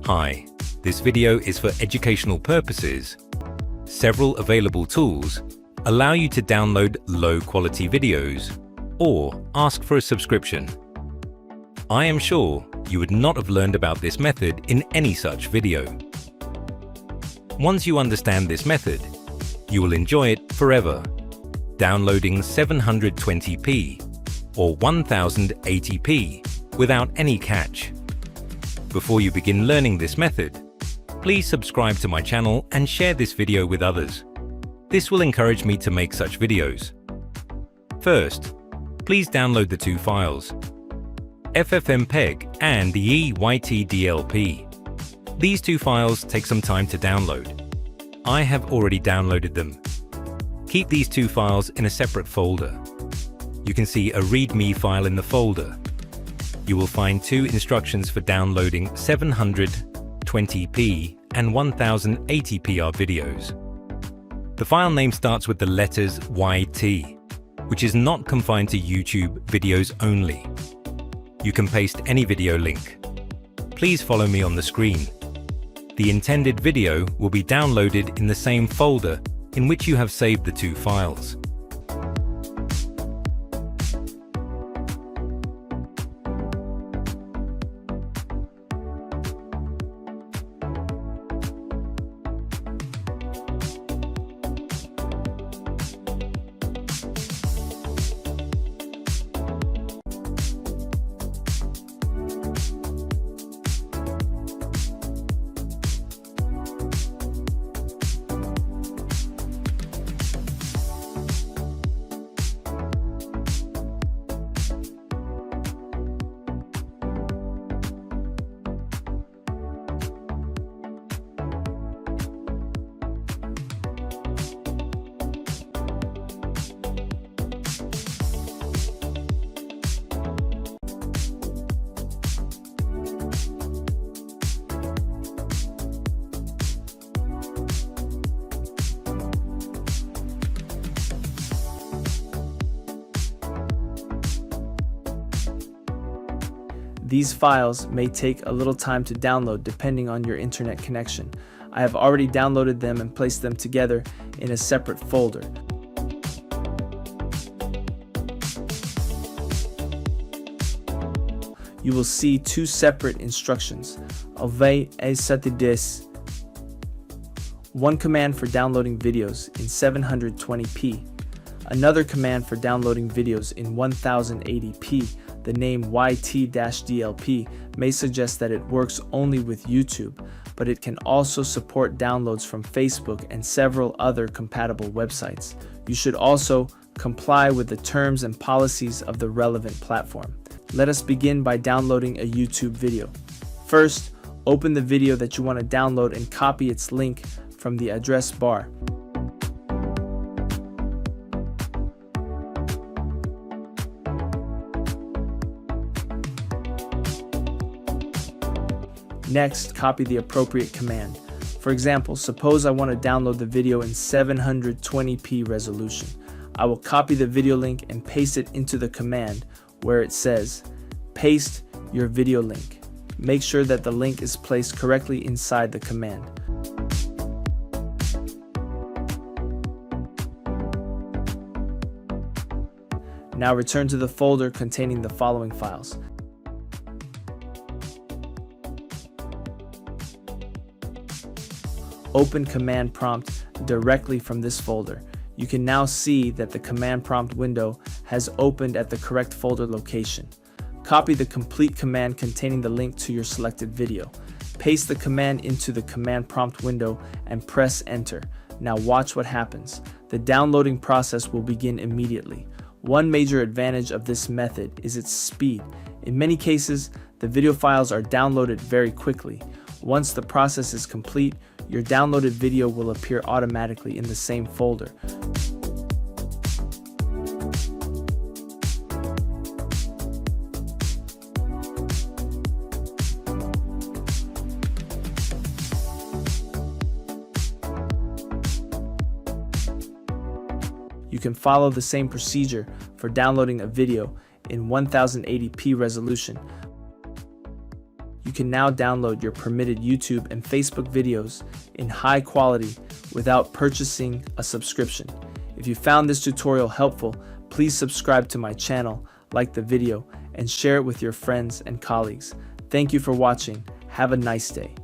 Hi, this video is for educational purposes. Several available tools allow you to download low-quality videos or ask for a subscription. I am sure you would not have learned about this method in any such video. Once you understand this method, you will enjoy it forever. Downloading 720p or 1080p without any catch. Before you begin learning this method, please subscribe to my channel and share this video with others. This will encourage me to make such videos. First, please download the two files, FFmpeg and the yt-dlp. These two files take some time to download. I have already downloaded them. Keep these two files in a separate folder. You can see a README file in the folder. You will find two instructions for downloading 720p and 1080p videos. The file name starts with the letters YT, which is not confined to YouTube videos only. You can paste any video link. Please follow me on the screen. The intended video will be downloaded in the same folder in which you have saved the two files. These files may take a little time to download depending on your internet connection. I have already downloaded them and placed them together in a separate folder. You will see two separate instructions. yt-dlp, one command for downloading videos in 720p, another command for downloading videos in 1080p. The name yt-dlp may suggest that it works only with YouTube, but it can also support downloads from Facebook and several other compatible websites. You should also comply with the terms and policies of the relevant platform. Let us begin by downloading a YouTube video. First, open the video that you want to download and copy its link from the address bar. Next, copy the appropriate command. For example, suppose I want to download the video in 720p resolution. I will copy the video link and paste it into the command where it says, "Paste your video link." Make sure that the link is placed correctly inside the command. Now return to the folder containing the following files. Open command prompt directly from this folder. You can now see that the command prompt window has opened at the correct folder location. Copy the complete command containing the link to your selected video. Paste the command into the command prompt window and press enter. Now watch what happens. The downloading process will begin immediately. One major advantage of this method is its speed. In many cases, the video files are downloaded very quickly. Once the process is complete, your downloaded video will appear automatically in the same folder. You can follow the same procedure for downloading a video in 1080p resolution. you can now download your permitted YouTube and Facebook videos in high quality without purchasing a subscription. If you found this tutorial helpful, please subscribe to my channel, like the video, and share it with your friends and colleagues. Thank you for watching. Have a nice day.